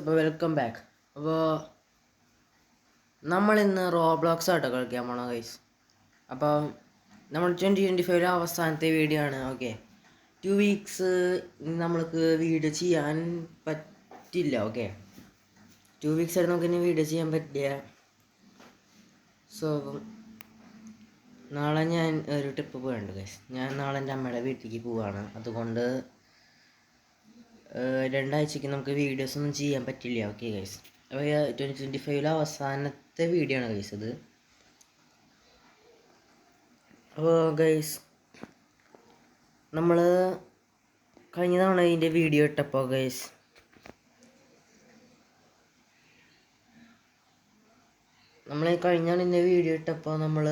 അപ്പോൾ welcome back. അപ്പോൾ നമ്മളിന്ന് റോബ്ലോക്സ് ആട്ടോ കളിക്കാൻ പോണോ ഗൈസ്. അപ്പോൾ നമ്മൾ 2025 അവസാനത്തെ വീഡിയോ ആണ്. ഓക്കെ, 2 വീക്സ് നമ്മൾക്ക് വീഡിയോ ചെയ്യാൻ പറ്റില്ല. ഓക്കെ, 2 വീക്സ് ആയിട്ട് നമുക്ക് ഇനി വീഡിയോ ചെയ്യാൻ പറ്റില്ല. സോ നാളെ ഞാൻ ഒരു ട്രിപ്പ് പോയിട്ടുണ്ട് ഗൈസ്. ഞാൻ നാളെ എൻ്റെ അമ്മയുടെ വീട്ടിലേക്ക് പോവുകയാണ്. അതുകൊണ്ട് 2 ആഴ്ചയ്ക്ക് നമുക്ക് വീഡിയോസ് ഒന്നും ചെയ്യാൻ പറ്റില്ല. ഓക്കെ ഗൈസ്, അപ്പോൾ 2025 അവസാനത്തെ വീഡിയോ ആണ് ഗൈസ് ഇത്. അപ്പോൾ ഗൈസ്, നമ്മൾ കഴിഞ്ഞ തവണ ഇതിൻ്റെ വീഡിയോ ഇട്ടപ്പോൾ ഗൈസ് നമ്മൾ ഇതിൻ്റെ വീഡിയോ ഇട്ടപ്പോൾ നമ്മൾ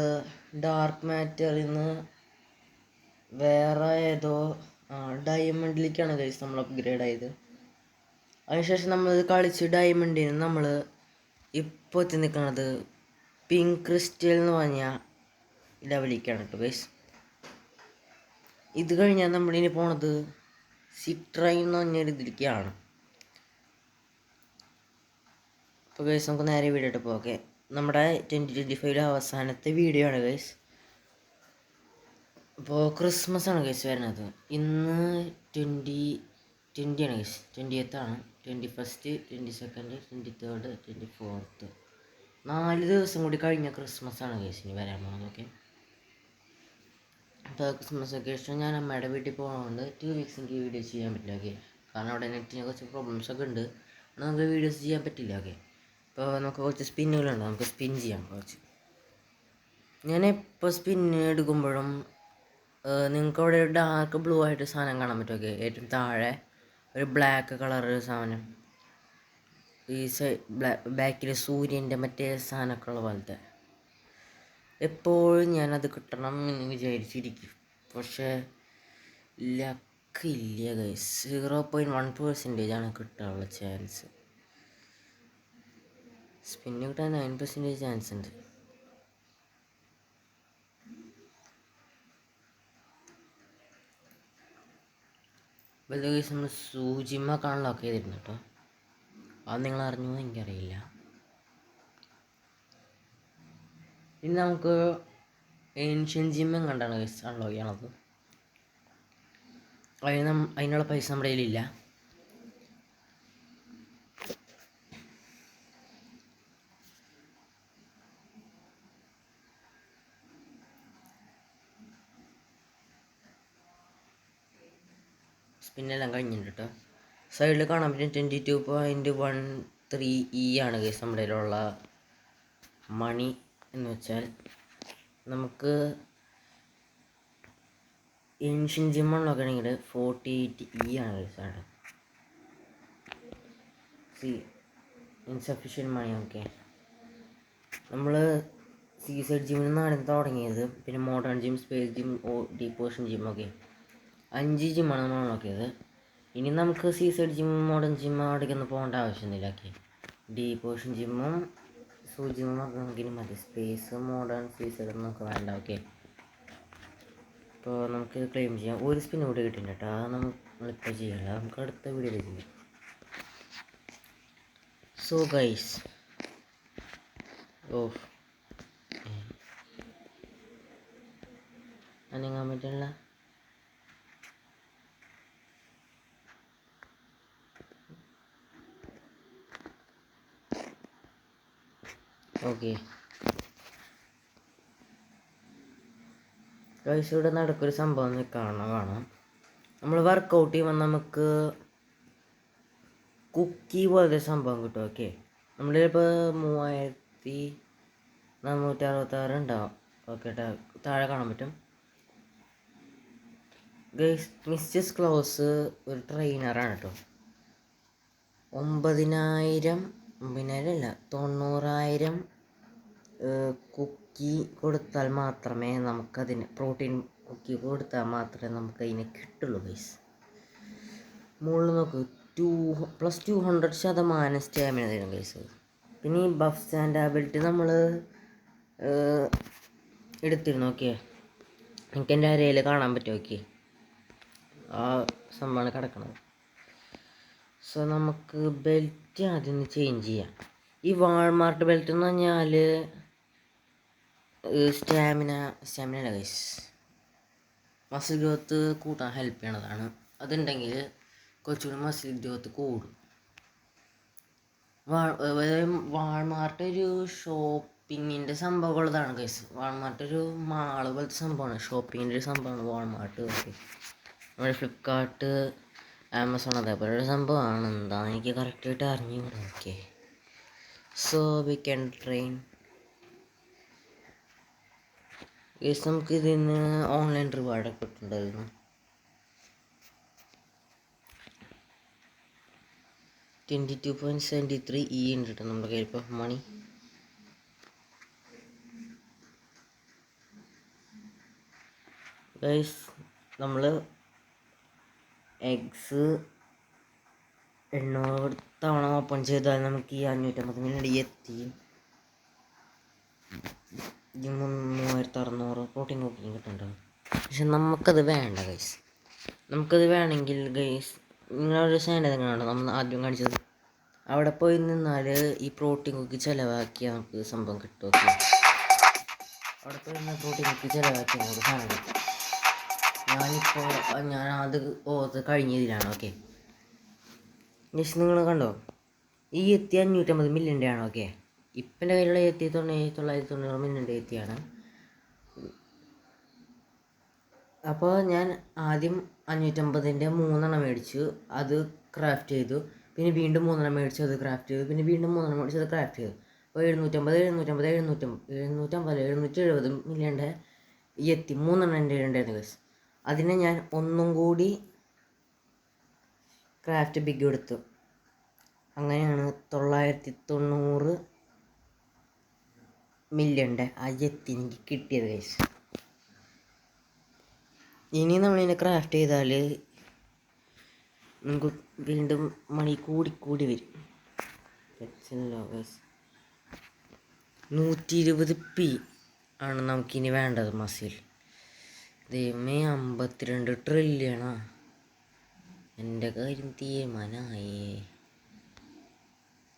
ഡാർക്ക് മാറ്ററിൽ നിന്ന് വേറെ ഏതോ ഡയമണ്ടിലേക്കാണ് ഗൈസ് നമ്മൾ അപ്ഗ്രേഡ് ആയത്. അതിനുശേഷം നമ്മൾ കളിച്ച് ഡയമണ്ടിൽ നിന്ന് നമ്മൾ ഇപ്പോൾ എത്തി നിൽക്കുന്നത് പിങ്ക് ക്രിസ്റ്റൽ എന്ന് പറഞ്ഞ ലെവലിലേക്കാണ് കേട്ടോ ഗൈസ്. ഇത് കഴിഞ്ഞാൽ നമ്മളിനി പോണത് സിട്രൈൻ എന്ന് പറഞ്ഞൊരു ഇതിലേക്കാണ്. അപ്പോൾ ഗൈസ് നമുക്ക് നേരെ വീഡിയോ ഇട്ടപ്പോൾ ഓക്കെ, നമ്മുടെ 2025 അവസാനത്തെ വീഡിയോ ആണ് ഗൈസ്. അപ്പോൾ ക്രിസ്മസ് ആണ് ഗൈസ് വരുന്നത്. ഇന്ന് 20 ആണ് ഗൈസ്, 20th ആണ്. 21st, 22nd, 23rd, 24th 4 ദിവസം കൂടി കഴിഞ്ഞ ക്രിസ്മസ് ആണ് ഗൈസ് ഇനി വരാൻ പോകുന്നത്. ഓക്കെ, അപ്പോൾ ക്രിസ്മസ് വെക്കേഷൻ ഞാൻ അമ്മയുടെ വീട്ടിൽ പോകുന്നതുകൊണ്ട് 2 വീക്സ് എനിക്ക് വീഡിയോസ് ചെയ്യാൻ പറ്റില്ല. ഓക്കെ, കാരണം അവിടെ നെറ്റിന് കുറച്ച് പ്രോബ്ലംസ് ഒക്കെ ഉണ്ട്, നമുക്ക് വീഡിയോസ് ചെയ്യാൻ പറ്റില്ല. ഓക്കെ, അപ്പോൾ നമുക്ക് കുറച്ച് സ്പിന്നുകളുണ്ട്, നമുക്ക് സ്പിൻ ചെയ്യാം കുറച്ച്. ഞാൻ എപ്പോൾ സ്പിൻ എടുക്കുമ്പോഴും നിങ്ങൾക്ക് അവിടെ ഒരു ഡാർക്ക് ബ്ലൂ ആയിട്ട് സാധനം കാണാൻ പറ്റും. ഓക്കെ, ഏറ്റവും താഴെ ഒരു ബ്ലാക്ക് കളർ സാധനം, ഈ ബാക്കിൽ സൂര്യൻ്റെ മറ്റേ സാധനമൊക്കെ ഉള്ള പോലത്തെ. എപ്പോഴും ഞാനത് കിട്ടണം എന്ന് വിചാരിച്ചിരിക്കും, പക്ഷേ ലക്കില്ല ഗൈസ്. 0.1% ആണ് കിട്ടാനുള്ള ചാൻസ്. സ്പിന്ന് കിട്ടാൻ 9% ചാൻസ് ഉണ്ട്. വലിയ കേസ് നമ്മൾ സൂചിമ്മക്കാണ് ലോക്ക് ചെയ്തിരുന്നു കേട്ടോ. അത് നിങ്ങൾ അറിഞ്ഞു എനിക്കറിയില്ല. ഇനി നമുക്ക് ഏൻഷ്യൻ ജിമ്മം കണ്ടാണ് കേസ് അൺലോക്ക് ചെയ്യണത്. അതിനുള്ള പൈസ നമ്മുടെ കയ്യിലില്ല. സ്പിന്നെല്ലാം കഴിഞ്ഞിട്ടുണ്ട് കേട്ടോ. സൈഡിൽ കാണാൻ പറ്റും 22.13 ആണ് കേസ് നമ്മുടെ കയ്യിലുള്ള മണി. എന്ന് വെച്ചാൽ നമുക്ക് ഏൻഷ്യൻ ജിമ്മൺ നോക്കുകയാണെങ്കിൽ 48 ആണ് കേസാണ്. Insufficient money. ഓക്കെ, നമ്മൾ സീസൈഡ് ജിമ്മിൽ നിന്നാണ് തുടങ്ങിയത്. പിന്നെ modern gym, space gym, deep ocean gym. Okay, 5 ജിമ്മാണ് നമ്മൾ നോക്കിയത്. ഇനി നമുക്ക് സീസൈഡ് ജിമ്മും മോഡേൺ ജിമ്മും അവിടേക്കൊന്നും പോകേണ്ട ആവശ്യമൊന്നുമില്ല. ഓക്കെ, ഡീപ്പ് ഓഷൻ ജിമ്മും ജിമ്മും നോക്കണമെങ്കിലും മതി. സ്പേസ്, മോഡേൺ, സീസൈഡ് നമുക്ക് വേണ്ട. ഓക്കെ, ഇപ്പോൾ നമുക്ക് ക്ലെയിം ചെയ്യാം. ഒരു സ്പിൻ കൂടി കിട്ടിയിട്ടുണ്ട് കേട്ടോ. അത് നമ്മളിപ്പോൾ ചെയ്യല്ല, നമുക്ക് അടുത്ത വീഡിയോയിൽ ചെയ്യാം. സോ ഗൈസ്, അനങ്ങാൻ പറ്റില്ല. ഓക്കെ ഗൈസ്, ഇവിടെ നടക്കൊരു സംഭവം കാണാം. നമ്മൾ വർക്കൗട്ട് ചെയ്യുമ്പോൾ നമുക്ക് കുക്കി പോലത്തെ സംഭവം കിട്ടും. ഓക്കെ, നമ്മളിപ്പോൾ 3466 ഉണ്ടാവും. ഓക്കെ, താഴെ കാണാൻ പറ്റും ഗൈസ്. മിസ്റ്റേഴ്സ് ക്ലോസ് ഒരു ട്രെയിനറാണ് കേട്ടോ. 9000 അല്ല 90,000 കുക്കി കൊടുത്താൽ മാത്രമേ നമുക്കതിന്, പ്രോട്ടീൻ കുക്കി കൊടുത്താൽ മാത്രമേ നമുക്കതിനെ കിട്ടുള്ളൂ ഗൈസ്. മുകളിൽ നോക്ക്, +200% സ്റ്റാമിന തരും ഗൈസ്. പിന്നെ ഈ ബഫ് സ്റ്റാൻഡ് ആബിലിറ്റി നമ്മൾ എടുത്തിരുന്നു. ഓക്കെ, എനിക്ക് എൻ്റെ അരയിൽ കാണാൻ പറ്റും. ഓക്കെ, ആ സംഭവമാണ് കിടക്കണത്. സോ നമുക്ക് ബെൽറ്റ് ബെൽറ്റ് ആദ്യം ചേഞ്ച് ചെയ്യാം. ഈ വാൾമാർട്ട് ബെൽറ്റ് എന്ന് പറഞ്ഞാൽ സ്റ്റാമിന അല്ല ഗൈസ്, മസിൽ ഗ്രോത്ത് കൂട്ടാൻ ഹെൽപ്പ് ചെയ്യണതാണ്. അതുണ്ടെങ്കിൽ കുറച്ചുകൂടി മസിൽ ഗ്രോത്ത് കൂടും. വാൾമാർട്ട് ഒരു ഷോപ്പിങ്ങിൻ്റെ സംഭവമുള്ളതാണ് ഗൈസ്. വാൾമാർട്ട് ഒരു മാള് പോലത്തെ സംഭവമാണ്, ഷോപ്പിങ്ങിൻ്റെ ഒരു സംഭവമാണ് വാൾമാർട്ട്. ഓക്കെ, നമ്മുടെ ഫ്ലിപ്കാർട്ട്, ആമസോൺ അതേപോലെ ഒരു സംഭവമാണ്. എന്താണെന്ന് എനിക്ക് കറക്റ്റായിട്ട് അറിഞ്ഞുകൂടാ. Okay, so we can train guys. നമുക്ക് ഇതിന് ഓൺലൈൻ റിവാർഡൊക്കെ കിട്ടുന്നുണ്ടായിരുന്നു. 22.73 ഉണ്ട് കേട്ടോ നമ്മുടെ കയ്യിൽ ഇപ്പോൾ മണി. ഗൈസ്, നമ്മൾ എഗ്സ് 800 തവണ ഓപ്പൺ ചെയ്താൽ നമുക്ക് ഈ 550 മില്യൺ എത്തി. 3600 പ്രോട്ടീൻ കുക്കിങ് കിട്ടുന്നുണ്ടാവും. പക്ഷെ നമുക്കത് വേണ്ട ഗൈസ്. നമുക്കത് വേണമെങ്കിൽ ഗൈസ്, നിങ്ങളൊരു സാധനം എങ്ങനെയാണ് നമ്മൾ ആദ്യം കാണിച്ചത്, അവിടെ പോയി നിന്നാൽ ഈ പ്രോട്ടീൻ കുക്കി ചിലവാക്കിയാൽ നമുക്ക് സംഭവം കിട്ടും. ഓക്കെ, അവിടെ പോയി നിന്ന് പ്രോട്ടീൻ കുക്കി ചിലവാക്കിയാൽ നമുക്ക് സാധനം കിട്ടും. ഞാൻ അത് കഴിഞ്ഞതിലാണ്. ഓക്കെ ഗൈസ്, നിങ്ങൾ കണ്ടോ, ഈ എത്തി 550 മില്യൻ്റെ ആണ്. ഓക്കെ, ഇപ്പം എൻ്റെ കയ്യിലുള്ള എത്തി 990 മില്യൻ്റെ എത്തിയാണ്. അപ്പോൾ ഞാൻ ആദ്യം 550ൻ്റെ 3 മേടിച്ചു, അത് ക്രാഫ്റ്റ് ചെയ്തു. പിന്നെ വീണ്ടും 3 മേടിച്ചു, അത് ക്രാഫ്റ്റ് ചെയ്തു. പിന്നെ വീണ്ടും 3 മേടിച്ചു, അത് ക്രാഫ്റ്റ് ചെയ്തു. അപ്പോൾ 770 മില്യൻ്റെ എത്തി 3 എൻ്റെ ഉണ്ടായിരുന്നു ഗൈസ്. അതിനെ ഞാൻ ഒന്നും കൂടി ക്രാഫ്റ്റ് ബിഗ് എടുത്തു. അങ്ങനെയാണ് 990 മില്യൻ്റെ ആ എത്തി എനിക്ക് കിട്ടിയത് ഗൈസ്. ഇനി നമ്മളിതിനെ ക്രാഫ്റ്റ് ചെയ്താൽ നമുക്ക് വീണ്ടും മണി കൂടി വരും. 120p ആണ് നമുക്കിനി വേണ്ടത് മസിൽ. ദൈവമേ, 52 ട്രില്യണാ. എൻ്റെ കാര്യം തീരുമാനമായേ.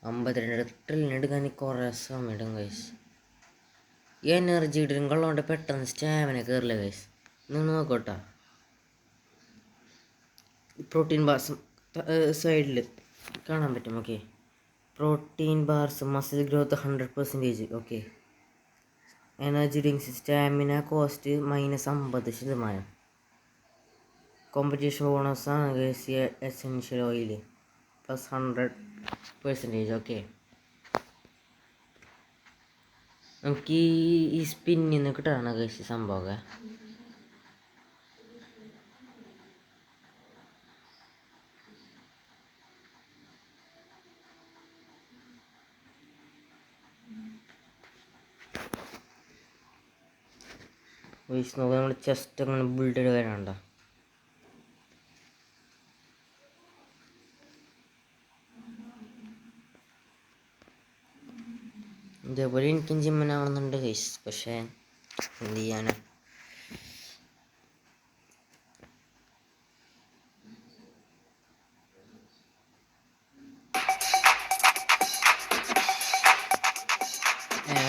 52 ട്രില്യൺ എടുക്കാൻ കുറേ സമയം ഇടും ഗൈസ്. ഈ എനർജി ഡ്രിങ്ക് ഉള്ളതുകൊണ്ട് പെട്ടെന്ന് സ്റ്റാമിന കയറില്ല ഗൈസ്. നിങ്ങൾ നോക്കോട്ടോ, പ്രോട്ടീൻ ബാർസ് സൈഡിൽ കാണാൻ പറ്റും. Okay, protein bars, muscle growth 100%. Okay, energy drinks stamina cost -50%. Competition ബോണസാണ് ഗൈസ് എസെൻഷ്യൽ ഓയിൽ +100%. ഓക്കെ, നമുക്ക് ഈ സ്പിന്നിൽ നിന്ന് കിട്ടാണ് ഗൈസ് സംഭവമൊക്കെ. ഗൈസ് നോക്കുക, നമ്മൾ ചെസ്റ്റ് അങ്ങനെ ബിൽഡ് ചെയ്ത് വരാനുണ്ട. ഇതേപോലെ എനിക്കും ജിമ്മിനാവുന്നുണ്ട് ഗൈസ്, പക്ഷേ എന്ത് ചെയ്യാനാ.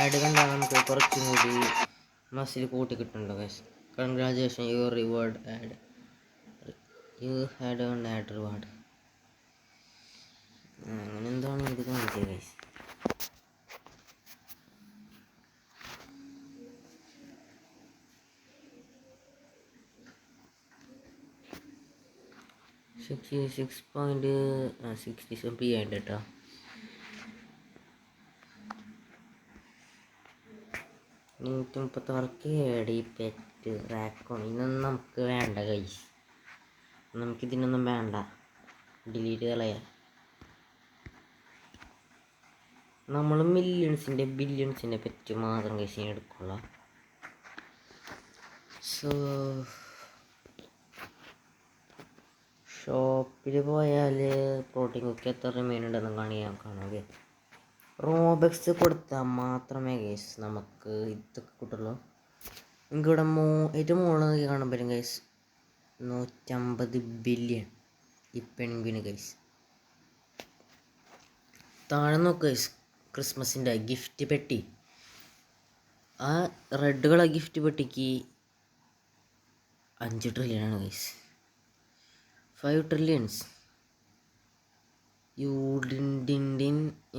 ആഡ് കണ്ടാൽ നമുക്ക് കുറച്ചും കൂടി മസിൽ കൂട്ടി കിട്ടുന്നുണ്ടോ guys. Congratulation, your reward add, you had on add reward. അങ്ങനെ എന്താണ് ഇത് കാണിച്ചത് ഗൈസ്. $66.67p ആയിട്ട് കേട്ടോ. $136 പെറ്റ് റാക്കോൺ. ഇതൊന്നും നമുക്ക് വേണ്ട ഗൈസ്, നമുക്കിതിനൊന്നും വേണ്ട, ഡിലീറ്റ് കളയാം. നമ്മൾ ബില്യൺസിൻ്റെ പെറ്റ് മാത്രം ഗൈസ് എടുക്കുള്ളൂ. സോ ഷോപ്പിൽ പോയാൽ പ്രോട്ടീൻ കുക്കി എത്ര റിമൈൻ ഉണ്ടെന്ന് കാണാം. റോബക്സ് കൊടുത്താൽ മാത്രമേ ഗൈസ് നമുക്ക് ഇതൊക്കെ കിട്ടുള്ളൂ. എനിക്കിവിടെ ഏറ്റവും മുകളിൽ നോക്കി കാണാൻ പറ്റും ഗൈസ്, 150 ബില്യൺ ഈ പെൻഗ്വിന് ഗൈസ്. താഴെ നോക്ക് ഗൈസ്, ക്രിസ്മസിൻ്റെ ഗിഫ്റ്റ് പെട്ടി. ആ റെഡ് കളർ ഗിഫ്റ്റ് പെട്ടിക്ക് 5 ട്രില്യൺ ഗൈസ്. 5 ട്രില്യൺസ്. യൂഡിൻ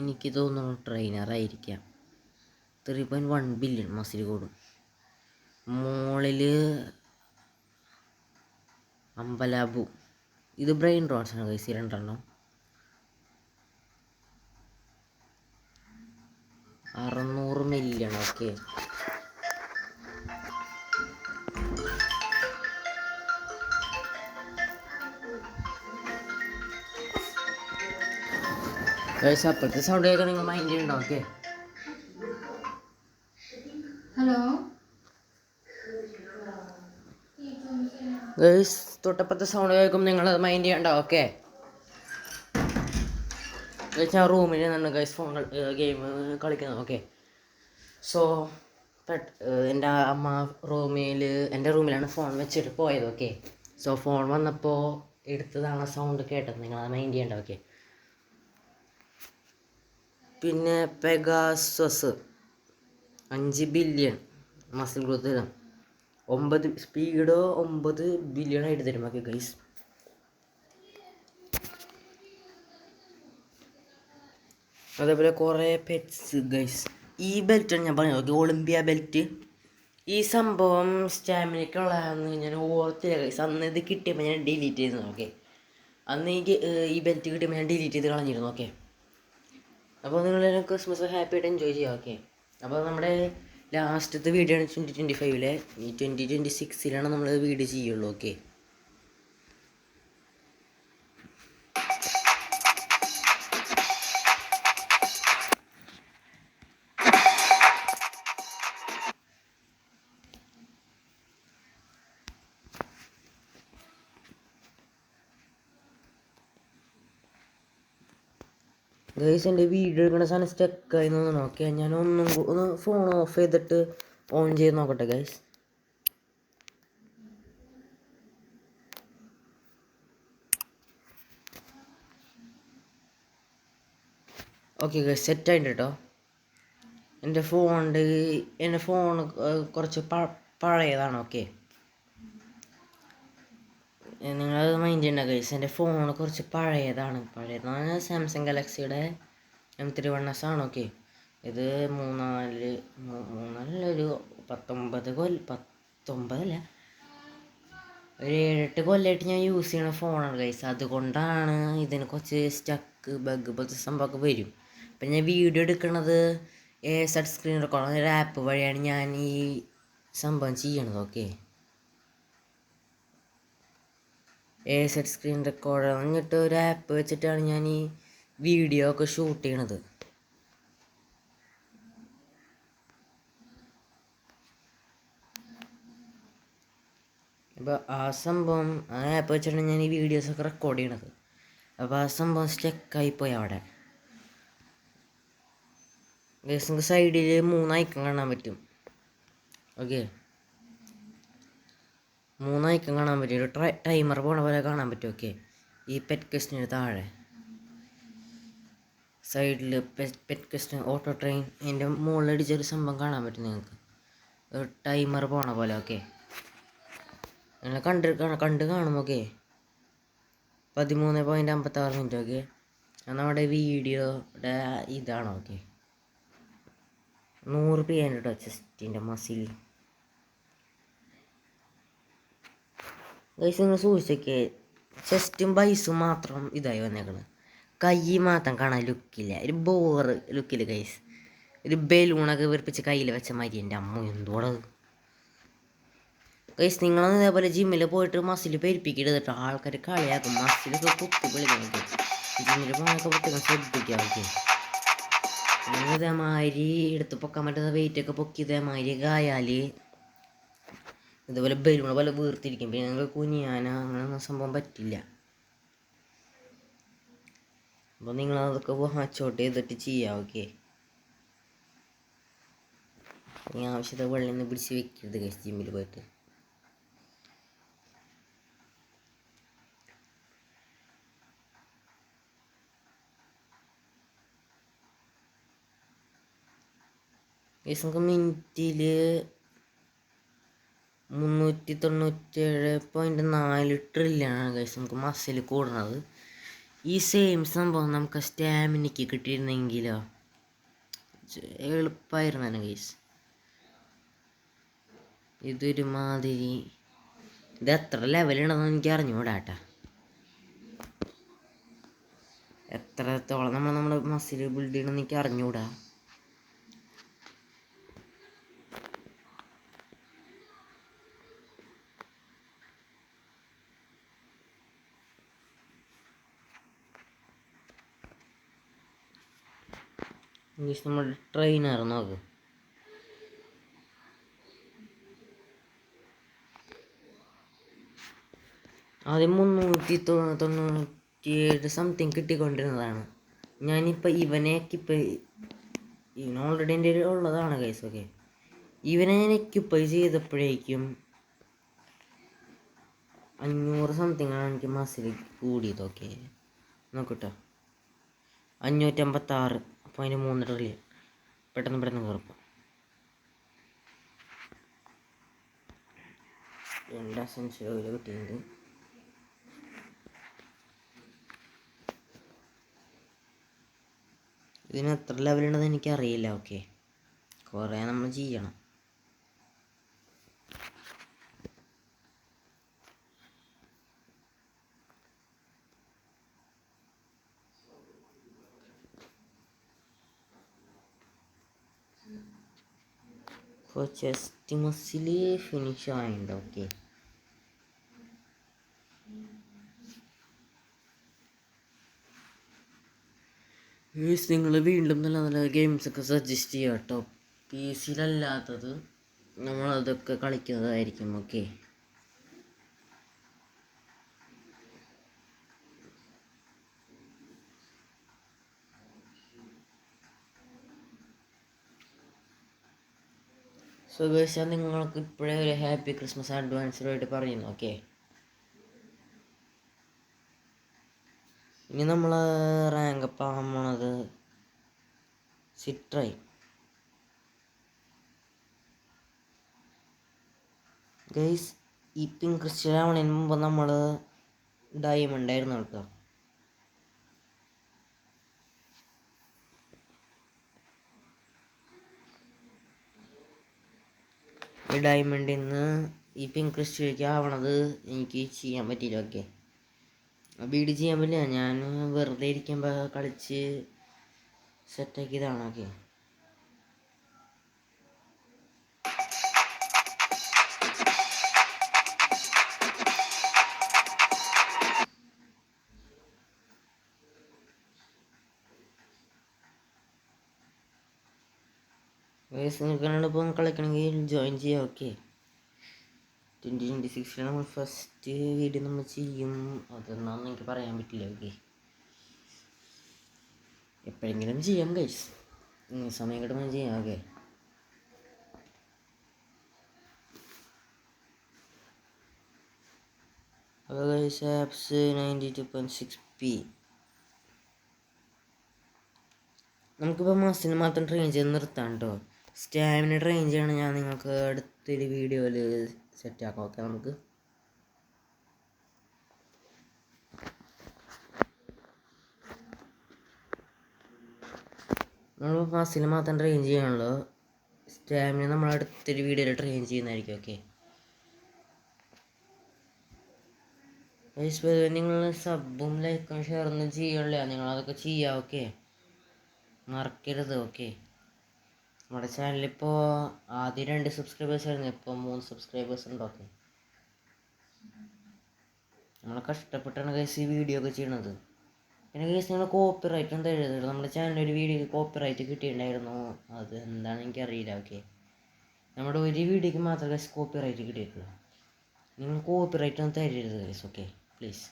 എനിക്ക് തോന്നുന്നു ട്രെയിനറായിരിക്കാം. 3.1 ബില്യൺ മസിൽ കൂടും. മോളിൽ അമ്പലാബു. ഇത് ബ്രെയിൻ റോട്ട്സാണ് ഗൈസ്, 2 600 മില്യൺ. ഓക്കെ, ഗൈസ് അപ്പോഴത്തെ സൗണ്ട് കേൾക്കാൻ നിങ്ങൾ മൈൻഡ് ചെയ്യണ്ടോ? ഓക്കെ ഹലോ ഗൈസ്, തൊട്ടപ്പുറത്തെ സൗണ്ട് കേൾക്കും, നിങ്ങൾ മൈൻഡ് ചെയ്യണ്ടോ? ഓക്കെ ഗൈസ്, ഞാൻ റൂമിൽ നിന്നാണ് ഗൈസ് ഫോൺ ഗെയിം കളിക്കുന്നത്. ഓക്കെ, സോ എൻ്റെ അമ്മ എൻ്റെ റൂമിലാണ് ഫോൺ വെച്ചിട്ട് പോയത്. ഓക്കെ, സോ ഫോൺ വന്നപ്പോൾ എടുത്തതാണ് സൗണ്ട് കേട്ടത്, നിങ്ങൾ അത് മൈൻഡ് ചെയ്യണ്ട. ഓക്കെ, പിന്നെ പെഗാസസ് 5 ബില്യൺ മസിൽ ഗ്രോത്ത് തരാം. 9 സ്പീഡ് 9 ബില്യൺ ആയിട്ട് തരും. ഓക്കെ ഗൈസ്, അതേപോലെ കുറേ പെറ്റ്സ് ഗൈസ്. ഈ ബെൽറ്റാണ് ഞാൻ പറഞ്ഞത്. Okay, Olympia belt. ഈ സംഭവം സ്റ്റാമിനയ്ക്കുള്ളതെന്ന് ഞാൻ ഓർത്തില്ല ഗൈസ്. അന്ന് ഇത് കിട്ടിയപ്പോൾ ഞാൻ ഡിലീറ്റ് ചെയ്തിരുന്നു. ഓക്കെ, അന്ന് എനിക്ക് ഈ ബെൽറ്റ് കിട്ടിയപ്പോൾ ഞാൻ ഡിലീറ്റ് ചെയ്ത് കളഞ്ഞിരുന്നു. ഓക്കെ, അപ്പോൾ നിങ്ങൾ ക്രിസ്മസ് ഹാപ്പി ആയിട്ട് എൻജോയ് ചെയ്യുക. ഓക്കെ, അപ്പോൾ നമ്മുടെ ലാസ്റ്റത്തെ വീഡിയോ ആണ് 2025. ഈ 2026 നമ്മൾ വീഡിയോ ചെയ്യുള്ളൂ. ഓക്കെ, ഗൈസ് എൻ്റെ വീഡിയോ എടുക്കുന്ന സാധനം സ്റ്റക്കായി തോന്നുന്നു. ഓക്കെ, ഞാൻ ഒന്ന് ഫോൺ ഓഫ് ചെയ്തിട്ട് ഓൺ ചെയ്ത് നോക്കട്ടെ ഗൈസ്. ഓക്കെ ഗൈസ്, സെറ്റായിട്ട് കേട്ടോ. എൻ്റെ ഫോൺ കുറച്ച് പഴയതാണ്. ഓക്കെ, നിങ്ങളത് മൈൻഡ് ചെയ്യണ്ട ഗൈസ്. എൻ്റെ ഫോൺ കുറച്ച് പഴയതെന്ന് പറഞ്ഞാൽ സാംസങ് ഗാലക്സിയുടെ M31s ആണ്. ഓക്കെ, ഇത് മൂന്നാലൊരു 19 ഒരു 7-8 കൊല്ലമായിട്ട് ഞാൻ യൂസ് ചെയ്യണ ഫോണാണ് ഗൈസ്. അതുകൊണ്ടാണ് ഇതിന് കുറച്ച് സ്റ്റക്ക് ബഗ് പോലത്തെ സംഭവമൊക്കെ വരും. അപ്പം ഞാൻ വീഡിയോ എടുക്കണത് സെറ്റ് സ്ക്രീൻ റെക്കോർഡ് ഒരു ആപ്പ് വഴിയാണ് ഞാൻ ഈ സംഭവം ചെയ്യണത്. ഓക്കെ, സെറ്റ് സ്ക്രീൻ റെക്കോർഡ് എന്നിട്ട് ഒരു ആപ്പ് വെച്ചിട്ടാണ് ഞാൻ ഈ വീഡിയോ ഒക്കെ ഷൂട്ട് ചെയ്യണത്. അപ്പോൾ ആ ആപ്പ് വെച്ചിട്ടാണ് ഞാൻ ഈ വീഡിയോസൊക്കെ റെക്കോർഡ് ചെയ്യണത്. അപ്പോൾ ആ സംഭവം സ്റ്റക്കായിപ്പോയി അവിടെ. നിങ്ങൾക്ക് സൈഡിൽ 3 ഐക്കൺ കാണാൻ പറ്റും. ഓക്കെ, 3 ഐക്കൺ കാണാൻ പറ്റും. ഒരു ടൈമർ പോണ പോലെ കാണാൻ പറ്റും. ഓക്കെ, ഈ പെറ്റ് ക്വസ്റ്റിന് താഴെ സൈഡിൽ പെറ്റ് ക്വസ്റ്റ്യൻ ഓട്ടോ ട്രെയിൻ അതിൻ്റെ മുകളിലടിച്ചൊരു സംഭവം കാണാൻ പറ്റും നിങ്ങൾക്ക്, ഒരു ടൈമർ പോണ പോലെ. ഓക്കെ, നിങ്ങൾ കണ്ട് കാണും. Okay, 13.56 minute. ഓക്കെ, നമ്മുടെ വീഡിയോയുടെ ഇതാണ്. ഓക്കെ, 100 PM കേട്ടോ ചെസ്റ്റിൻ്റെ മസിൽ. ഗൈസ്, നിങ്ങൾ സൂക്ഷിച്ചൊക്കെ ചെസ്റ്റും ബൈസും മാത്രം ഇതായി വന്നേക്കണം. കൈ മാത്രം കാണാൻ ലുക്കില്ല, ഒരു ബോറ് ലുക്കില്ല ഗൈസ്. ഒരു ബലൂണൊക്കെ വീർപ്പിച്ച് കയ്യിൽ വെച്ച മാതിരി. എൻ്റെ അമ്മ എന്തോടത് ഗൈസ്. നിങ്ങളൊന്നും ഇതേപോലെ ജിമ്മിൽ പോയിട്ട് മസിൽ പെരുപ്പിക്കരുത് കേട്ടോ. ആൾക്കാർ കളിയാക്കും, മസിലൊക്കെ കുത്തി വിളിക്കണം. ജിമ്മിൽ പോകാനൊക്കെ പ്രത്യേകം ശ്രദ്ധിക്കുക. ഓക്കെ, നിങ്ങൾ ഇതേമാതിരി എടുത്ത് പൊക്കാൻ പറ്റുന്ന വെയിറ്റൊക്കെ പൊക്കി ഇതേമാതിരി ആയാൽ ഇതുപോലെ ബലൂണ പോലെ വീർത്തിരിക്കും. പിന്നെ നിങ്ങൾ കുനിയാനോ അങ്ങനെയൊന്നും സംഭവം പറ്റില്ല. അപ്പോൾ നിങ്ങളതൊക്കെ വാച്ചൗട്ട് ചെയ്തിട്ട് ചെയ്യാം. ഓക്കെ, ഈ ആവശ്യത്തെ വെള്ളം ഒന്ന് പിടിച്ച് വെക്കരുത് ഗൈസ് ജിമ്മിൽ പോയിട്ട്. ഗൈസ് നമുക്ക് മിനിറ്റിൽ 397.4 ട്രില്യണാണ് ഗൈസ് നമുക്ക് മസിൽ കൂടുന്നത്. ഈ സെയിം സംഭവം നമുക്ക് സ്റ്റാമിനയ്ക്ക് കിട്ടിയിരുന്നെങ്കിലോ എളുപ്പമായിരുന്നു തന്നെ ഗൈസ്. ഇതൊരുമാതിരി ഇത് എത്ര ലെവലുണ്ടെന്ന് എനിക്ക് അറിഞ്ഞുകൂടാട്ടാ. എത്രത്തോളം നമ്മുടെ മസിൽ ബിൽഡ് ചെയ്യണമെന്ന് എനിക്ക് അറിഞ്ഞുകൂടാ. നമ്മുടെ ട്രെയിനർ നോക്ക്. ആദ്യം 397 സംതിങ് കിട്ടിക്കൊണ്ടിരുന്നതാണ്. ഞാനിപ്പോൾ ഇവൻ ഓൾറെഡി എൻ്റെ ഉള്ളതാണ് ഗൈസ്. ഓക്കെ, ഇവനെ ഞാൻ എക്യുപ്പൈ ചെയ്തപ്പോഴേക്കും 500 സംതിങ് ആണ് എനിക്ക് മസിൽ കൂടിയത്. ഓക്കെ നോക്കട്ടോ, 556. അപ്പോൾ അതിന് 3 ട്രില്യൺ പെട്ടെന്ന് കയറിപ്പോൾ 2 അസൻസ് ഓയിൽ കിട്ടിയിട്ടുണ്ട്. ഇതിന് എത്ര ലെവലുണ്ടെന്ന് എനിക്കറിയില്ല. ഓക്കെ, കുറേ നമ്മൾ ചെയ്യണം. ഇപ്പോൾ ചെസ്റ്റ് മസിൽ ഫിനിഷ് ആയിട്ടുണ്ട്. ഓക്കെ, നിങ്ങൾ വീണ്ടും നല്ല നല്ല ഗെയിംസൊക്കെ സജസ്റ്റ് ചെയ്യുക കേട്ടോ. PC-ലല്ലാത്തത് നമ്മളതൊക്കെ കളിക്കുന്നതായിരിക്കും. ഓക്കെ, സോ ഗൈസ്, ഞാൻ നിങ്ങൾക്ക് ഇപ്പോഴേ ഒരു ഹാപ്പി ക്രിസ്മസ് അഡ്വാൻസിലായിട്ട് പറയുന്നു. ഓക്കെ, ഇനി നമ്മൾ റാങ്ക് അപ്പ് ആകാൻ പോണത് സിട്രൈ. ഗൈസ്, ഈ പിങ്ക് ക്രിസ്റ്റൽ ആവണതിന് മുമ്പ് നമ്മൾ ഡയമണ്ട് ആയിരുന്നു കേട്ടോ. ഈ ഡയമണ്ടിൽ നിന്ന് ഈ പിങ്ക് ക്രിസ്റ്റലിലേക്ക് ആവണത് എനിക്ക് ചെയ്യാൻ പറ്റിയില്ല. ഓക്കെ, ബീഡ് ചെയ്യാൻ പറ്റില്ല. ഞാൻ വെറുതെ ഇരിക്കുമ്പോൾ കളിച്ച് സെറ്റാക്കിയതാണ്. ഓക്കെ, നിൽക്കാനാണ് ഇപ്പം കളിക്കണമെങ്കിൽ ജോയിൻ ചെയ്യാം. ഓക്കെ, 2026 നമ്മൾ ഫസ്റ്റ് വീഡിയോ നമ്മൾ ചെയ്യും. അതെന്നാന്ന് എനിക്ക് പറയാൻ പറ്റില്ല. ഓക്കെ, എപ്പോഴെങ്കിലും ചെയ്യാം ഗൈസ്, സമയം കിട്ടുമ്പോൾ ചെയ്യാം. ഓക്കെ, അപ്പോൾ ഗൈസ്, ആപ്സ് 92.6p. നമുക്കിപ്പോൾ മസിൽ മാത്രം ട്രെയിൻ ചെയ്ത് നിർത്താം കേട്ടോ. സ്റ്റാമിന ട്രെയിൻ ചെയ്യണം ഞാൻ നിങ്ങൾക്ക് അടുത്തൊരു വീഡിയോയിൽ സെറ്റാക്കാം. ഓക്കെ, നമുക്ക് നമ്മൾ മസിൽ മാത്രം ട്രെയിൻ ചെയ്യാനുള്ളൂ. സ്റ്റാമിന നമ്മൾ അടുത്തൊരു വീഡിയോയിൽ ട്രെയിൻ ചെയ്യുന്നതായിരിക്കും. ഓക്കെ, നിങ്ങൾ സബും ലൈക്കും ഷെയറൊന്നും ചെയ്യണില്ല, നിങ്ങളതൊക്കെ ചെയ്യാം. ഓക്കെ, മറക്കരുത്. ഓക്കെ, നമ്മുടെ ചാനലിപ്പോൾ ആദ്യം 2 സബ്സ്ക്രൈബേഴ്സ് ആയിരുന്നു, ഇപ്പോൾ 3 സബ്സ്ക്രൈബേഴ്സ് ഉണ്ട്. ഓക്കെ, നമ്മൾ കഷ്ടപ്പെട്ടാണ് ഗൈസ് ഈ വീഡിയോ ഒക്കെ ചെയ്യണത്. പിന്നെ ഗൈസ്, നിങ്ങൾ കോപ്പിറൈറ്റ് എന്താ എഴുതുന്നത്? നമ്മുടെ ചാനലിൽ ഒരു വീഡിയോക്ക് കോപ്പിറൈറ്റ് കിട്ടിയിട്ടുണ്ടായിരുന്നു, അത് എന്താണെന്ന് എനിക്കറിയില്ല. ഓക്കെ, നമ്മുടെ ഒരു വീഡിയോക്ക് മാത്രമേ ഗൈസ് കോപ്പിറൈറ്റ് കിട്ടിയിട്ടുള്ളൂ. നിങ്ങൾ കോപ്പിറൈറ്റ് ഒന്നും തരരുത് ഗൈസ്. Okay, please.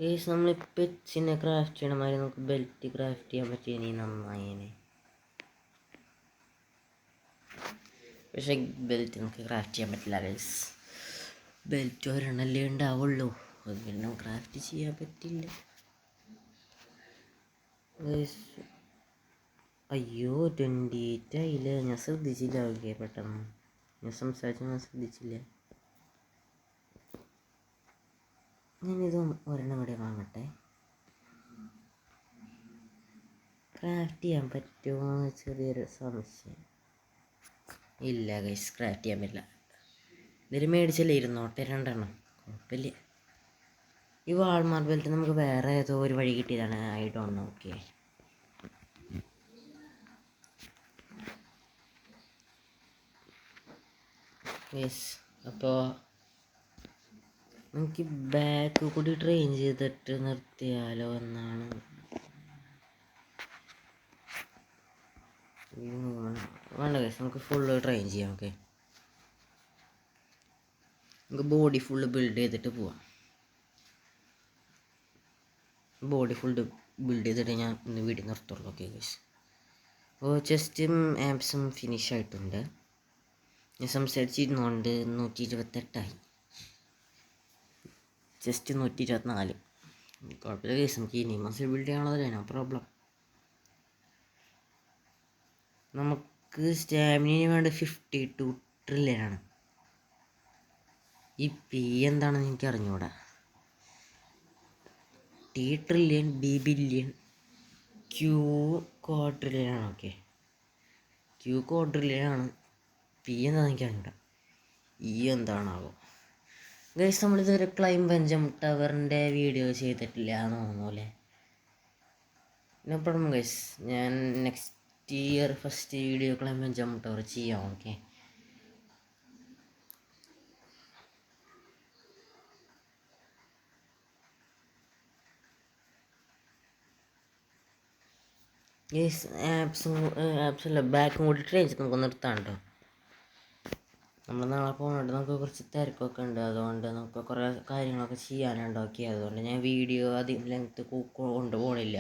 ഗൈസ്, നമ്മൾ പെറ്റ്സിനെ ക്രാഫ്റ്റ് ചെയ്യണമാതിരി നമുക്ക് ബെൽറ്റ് ക്രാഫ്റ്റ് ചെയ്യാൻ പറ്റിയ നന്നായേനെ. പക്ഷേ ബെൽറ്റ് നമുക്ക് ക്രാഫ്റ്റ് ചെയ്യാൻ പറ്റില്ല ഗൈസ്. ബെൽറ്റ് ഒരെണ്ണല്ലേ ഉണ്ടാവുള്ളൂ. പിന്നെ ക്രാഫ്റ്റ് ചെയ്യാൻ പറ്റില്ല. അയ്യോ 28 ആയില്ലേ, ഞാൻ ശ്രദ്ധിച്ചില്ല. ഓക്കെ, പെട്ടെന്ന് ഞാൻ സംസാരിച്ച് ഞാൻ ശ്രദ്ധിച്ചില്ല. ഞാനിത് ഒരെണ്ണം കൂടെ വാങ്ങട്ടെ. ക്രാഫ്റ്റ് ചെയ്യാൻ പറ്റുമോ ചെറിയൊരു സംശയം. ഇല്ല ഗൈസ്, ക്രാഫ്റ്റ് ചെയ്യാൻ പറ്റില്ല. ഇതിൽ മേടിച്ചല്ലേ 202 കുഴപ്പമില്ല. ഈ വാൾമാർട്ട് ബെൽറ്റ് നമുക്ക് വേറെ ഏതോ ഒരു വഴി കിട്ടിയതാണ്. I don't know. Okay, yes. അപ്പോൾ നമുക്ക് ബാക്ക് കൂടി ട്രെയിൻ ചെയ്തിട്ട് നിർത്തിയാലോ എന്നാണ്. വേണ്ട ഗൈസ്, നമുക്ക് ഫുള്ള് ട്രെയിൻ ചെയ്യാം. ഓക്കെ, നമുക്ക് ബോഡി ഫുള്ള് ബിൽഡ് ചെയ്തിട്ട് പോവാം. ബോഡി ഫുള്ള് ബിൽഡ് ചെയ്തിട്ട് ഞാൻ ഇന്ന് വീട്ടിൽ നിർത്തുള്ളൂ. ഓക്കെ ഗൈസ്, അപ്പോൾ ചെസ്റ്റും ആപ്സും ഫിനിഷ് ആയിട്ടുണ്ട്. ഞാൻ സംസാരിച്ചിരുന്നുകൊണ്ട് 128ആയി. ചെസ്റ്റ് 124. കുഴപ്പമില്ല ഗൈസ്, നമുക്ക് ഇനി മസിൽ ബിൽഡ് ചെയ്യാനുള്ളതല്ലേ, നോ പ്രോബ്ലം. നമുക്ക് സ്റ്റാമിനന് വേണ്ട 52 ട്രില്യനാണ്. ഈ പി എന്താണെന്ന് എനിക്ക് അറിഞ്ഞൂടാ. T trillion, B billion, Q ക്വാഡ്രില്യനാണ്. ഓക്കെ, ക്യൂ ക്വാഡ്രില്യനാണ്. പി എന്താണെന്ന് എനിക്ക് അറിഞ്ഞൂടാ. ഈ എന്താണാവോ ഗൈസ്. നമ്മളിതൊരു ക്ലൈം ബെഞ്ചം ടവറിൻ്റെ വീഡിയോ ചെയ്തിട്ടില്ല എന്ന് തോന്നുന്നു അല്ലേ. നോ പ്രോബ്ലം ഗൈസ്, ഞാൻ next year first video climb ബെഞ്ചം ടവർ ചെയ്യാം. ഓക്കെ, ഗൈസ് ആപ്സല്ല ബാക്കും കൂടി ട്രെയിൻ ചെയ്ത് നമുക്ക് നിർത്താം കേട്ടോ. നമ്മൾ നാളെ പോകുന്നുണ്ട്, നമുക്ക് കുറച്ച് തിരക്കൊക്കെ ഉണ്ട്. അതുകൊണ്ട് നമുക്ക് കുറേ കാര്യങ്ങളൊക്കെ ചെയ്യാനുണ്ട്. ഓക്കെ, അതുകൊണ്ട് ഞാൻ വീഡിയോ അധികം ലെങ്ത്ത് കൊണ്ടുപോകണില്ല.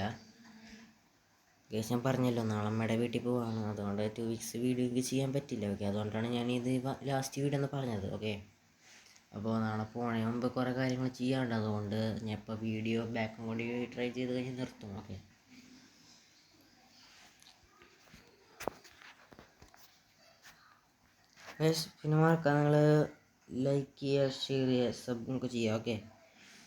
ഗൈസ്, ഞാൻ പറഞ്ഞല്ലോ നാളെ അമ്മയുടെ വീട്ടിൽ പോവാണ്. അതുകൊണ്ട് 2 വീക്സ് വീഡിയോ എനിക്ക് ചെയ്യാൻ പറ്റില്ല. ഓക്കെ, അതുകൊണ്ടാണ് ഞാനിത് ലാസ്റ്റ് വീഡിയോ എന്ന് പറഞ്ഞത്. ഓക്കെ, അപ്പോൾ നാളെ പോകണേ മുമ്പ് കുറേ കാര്യങ്ങൾ ചെയ്യാനുണ്ട്. അതുകൊണ്ട് ഞാൻ ഇപ്പോൾ വീഡിയോ ബാക്കും കൂടി ട്രൈ ചെയ്ത് കഴിഞ്ഞ് നിർത്തും. ഓക്കെ, പിന്നെ മറക്കാം, നിങ്ങൾ ലൈക്ക് ചെയ്യുക, ഷെയർ ചെയ്യുക, സബ് നമുക്ക് ചെയ്യാം. ഓക്കെ,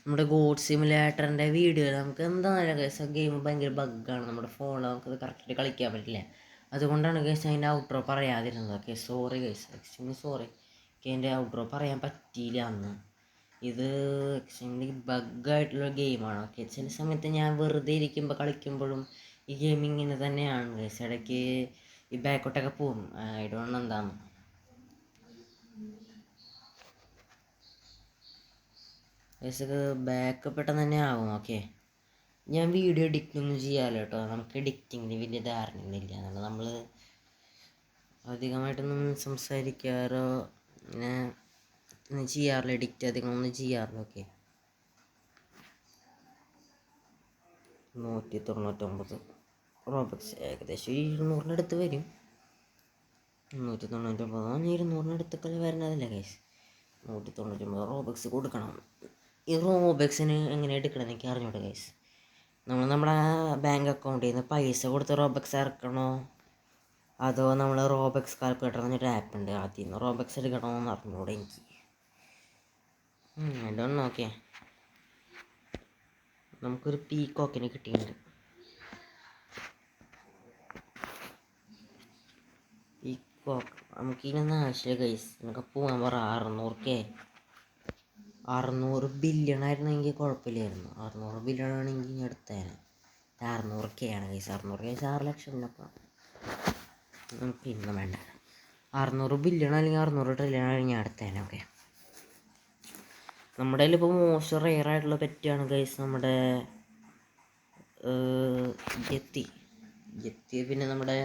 നമ്മുടെ ഗോഡ് സിമുലേറ്ററിൻ്റെ വീഡിയോ നമുക്ക് എന്താണെന്നല്ല കേസ്, ഗെയിം ഭയങ്കര ബഗ്ഗാണ്. നമ്മുടെ ഫോണിൽ നമുക്കത് കറക്റ്റായിട്ട് കളിക്കാൻ പറ്റില്ല. അതുകൊണ്ടാണ് കേസ് അതിൻ്റെ ഔട്ട്രോ പറയാതിരുന്നത്. Okay, sorry case, extremely sorry. അതിൻ്റെ ഔട്ട്രോ പറയാൻ പറ്റിയില്ല അന്ന്. ഇത് എക്സ്ട്രീംലി ബഗ്ഗായിട്ടുള്ള ഗെയിമാണ്. ഓക്കെ, ചില സമയത്ത് ഞാൻ വെറുതെ ഇരിക്കുമ്പോൾ കളിക്കുമ്പോഴും ഈ ഗെയിം ഇങ്ങനെ തന്നെയാണ് കേസ്. ഇടയ്ക്ക് ഈ ബാക്കോട്ടൊക്കെ പോവും. ഐ ഡോണ്ട് നോ എന്താണ്. ഇത് ബാക്ക് പെട്ടെന്ന് തന്നെ ആവും. ഓക്കെ, ഞാൻ വീഡിയോ എഡിറ്റിംഗ് ചെയ്യാമല്ലോ കേട്ടോ. നമുക്ക് എഡിറ്റിങ്ങിന് വലിയ ധാരണയൊന്നുമില്ല. അതുകൊണ്ട് നമ്മൾ അധികമായിട്ടൊന്നും സംസാരിക്കാറോ പിന്നെ ഒന്നും ചെയ്യാറില്ല. എഡിറ്റ് അധികം ഒന്നും ചെയ്യാറില്ല. ഓക്കെ, 199 റോബക്സ് ഏകദേശം 200-ന് വരും. 199 200-ന് വരുന്നതല്ലേ ഗൈസ്. 199 റോബക്സ് കൊടുക്കണം. ഈ റോബക്സിന് എങ്ങനെ എടുക്കണമെന്ന് എനിക്ക് അറിഞ്ഞൂടെ ഗൈസ്. നമ്മൾ നമ്മുടെ ബാങ്ക് അക്കൗണ്ടിൽ നിന്ന് പൈസ കൊടുത്ത് റോബക്സ് ഇറക്കണോ, അതോ നമ്മൾ റോബക്സ് കാൽക്കുലേറ്റർ എന്നൊരു ആപ്പ് ഉണ്ട്, അതിൽ നിന്ന് റോബക്സ് എടുക്കണമെന്ന് അറിഞ്ഞൂടെ എനിക്ക്. ഇതൊന്നും ഓക്കെ, നമുക്കൊരു പീക്കോക്കിന് കിട്ടിയിട്ടുണ്ട്. പീക്കോക്ക് നമുക്കിതിനൊന്നും ആവശ്യമില്ല ഗൈസ്. നമുക്ക് പോകാൻ പറ 600 ബില്യൺ ആയിരുന്നെങ്കിൽ കുഴപ്പമില്ലായിരുന്നു. 600 ബില്യൺ ആണെങ്കിൽ ഞാൻ എടുത്തേനെ. 600K ആണ് ഗൈസ്. 600K 6 ലക്ഷം. അപ്പം പിന്നെ വേണ്ട, 600 ബില്യൺ അല്ലെങ്കിൽ 600 ട്രില്യൺ ആണെങ്കിൽ ഞാൻ എടുത്തേനെ. ഓക്കെ, നമ്മുടെ കയ്യിൽ ഇപ്പോൾ മോസ്റ്റ് റെയർ ആയിട്ടുള്ള പെറ്റാണ് ഗൈസ് നമ്മുടെ ജെത്തി. പിന്നെ നമ്മുടെ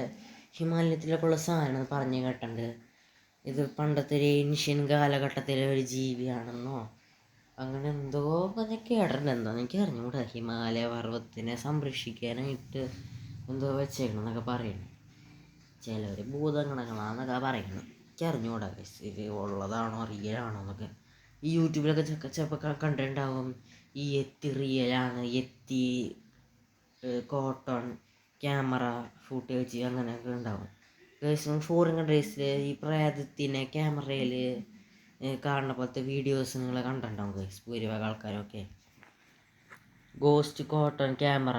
ഹിമാലയത്തിലൊക്കെ ഉള്ള സാധനം പറഞ്ഞു കേട്ടിട്ടുണ്ട്. ഇത് പണ്ടത്തെ ഒരു ഏൻഷ്യൻ കാലഘട്ടത്തിലെ ഒരു ജീവിയാണെന്നോ അങ്ങനെ എന്തോ പറഞ്ഞ് കേട്ടിട്ടുണ്ട്. എന്താണെന്ന് എനിക്ക് അറിഞ്ഞുകൂടാ. ഹിമാലയ പർവ്വതത്തിനെ സംരക്ഷിക്കാനായിട്ട് എന്തോ വെച്ചേക്കണമെന്നൊക്കെ പറയുന്നു. ചിലവർ ഭൂതഗണങ്ങളാണെന്നൊക്കെ പറയുന്നു. എനിക്ക് അറിഞ്ഞുകൂടാ ഇത് ഉള്ളതാണോ റിയലാണോ എന്നൊക്കെ. ഈ യൂട്യൂബിലൊക്കെ ചിലപ്പോൾ കണ്ടിട്ടുണ്ടാവും ഈ എത്തി റിയലാണ്, എത്തി കോട്ടൺ ക്യാമറ ഫുട്ടേജ് അങ്ങനെയൊക്കെ ഉണ്ടാവും. ഫോറിൻ കൺട്രീസിൽ ഈ പ്രേതത്തിനെ ക്യാമറയിൽ കാണുന്ന പോലത്തെ വീഡിയോസ് നിങ്ങൾ കണ്ടിട്ടുണ്ടാവും ഗൈസ്, ഭൂരിഭാഗം ആൾക്കാരൊക്കെ. ഗോസ്റ്റ് കോട്ടൺ ക്യാമറ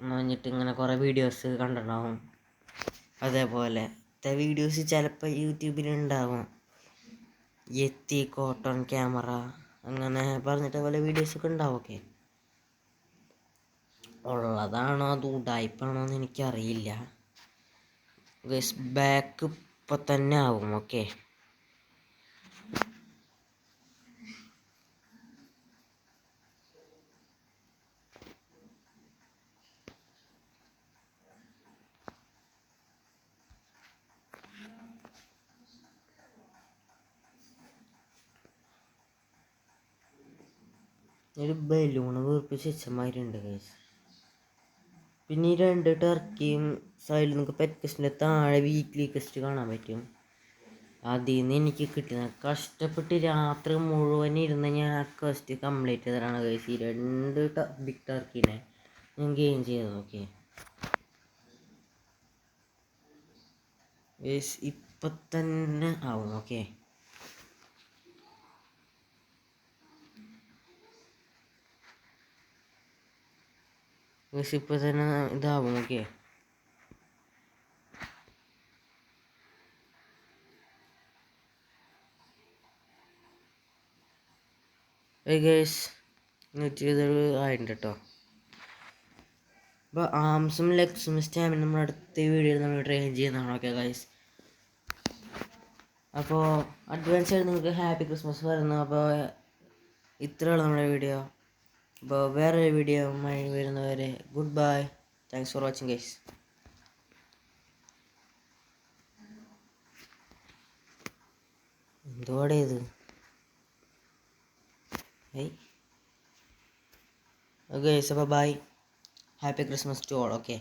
എന്ന് പറഞ്ഞിട്ട് ഇങ്ങനെ കുറേ വീഡിയോസ് കണ്ടിട്ടുണ്ടാവും. അതേപോലെ വീഡിയോസ് ചിലപ്പോൾ യൂട്യൂബിലുണ്ടാവും, എത്തി കോട്ടൺ ക്യാമറ അങ്ങനെ പറഞ്ഞിട്ട് പോലെ വീഡിയോസൊക്കെ ഉണ്ടാവും. ഓക്കെ, ഉള്ളതാണോ അത് ഉടായ്പാണോ എന്ന് എനിക്കറിയില്ല ഗൈസ്. ബാക്ക് ഇപ്പം തന്നെ ആവും. ഓക്കെ, ഒരു ബലൂണ് വീർപ്പിച്ച് വെച്ചമാരുണ്ട് ഗൈസ്. പിന്നെ ഈ 2 ടർക്കിയും സൈഡിൽ നിങ്ങൾക്ക് പെറ്റ് ക്വസ്റ്റിൻ്റെ താഴെ വീക്ക്ലി ക്വസ്റ്റ് കാണാൻ പറ്റും. അതിൽ നിന്ന് എനിക്ക് കിട്ടുന്ന കഷ്ടപ്പെട്ട് രാത്രി മുഴുവൻ ഇരുന്ന് ഞാൻ ആ ക്വസ്റ്റ് കംപ്ലീറ്റ് ചെയ്തതാണ് ഗൈസ്. ഈ 2 ബിഗ് ടർക്കിനെ ഞാൻ ഗെയിം ചെയ്തത്. ഓക്കെ ഗൈസ്, ഇപ്പം തന്നെ ആവും. ഓക്കെ, ഗൈസ് ഇപ്പം തന്നെ ഇതാവും. ഓക്കെ, ഗൈസ് 120 ആയിട്ടുണ്ട് കേട്ടോ. അപ്പോൾ ആംസും ലെഗ്സും സ്റ്റാമിന നമ്മൾ അടുത്ത വീഡിയോയിൽ നമ്മൾ ട്രെയിൻ ചെയ്യുന്നതാണ്. ഓക്കെ ഗൈസ്, അപ്പോൾ അഡ്വാൻസ് ആയിട്ട് നിങ്ങൾക്ക് ഹാപ്പി ക്രിസ്മസ് വരുന്നു. അപ്പോൾ ഇത്രയുള്ള നമ്മുടെ വീഡിയോ. അപ്പോൾ വേറൊരു വീഡിയോ വരുന്നവരെ good bye. Thanks for watching guys. എന്തുവാടേ ഇത്? ഗൈസ് അപ്പോൾ bye. Happy Christmas to all. Okay.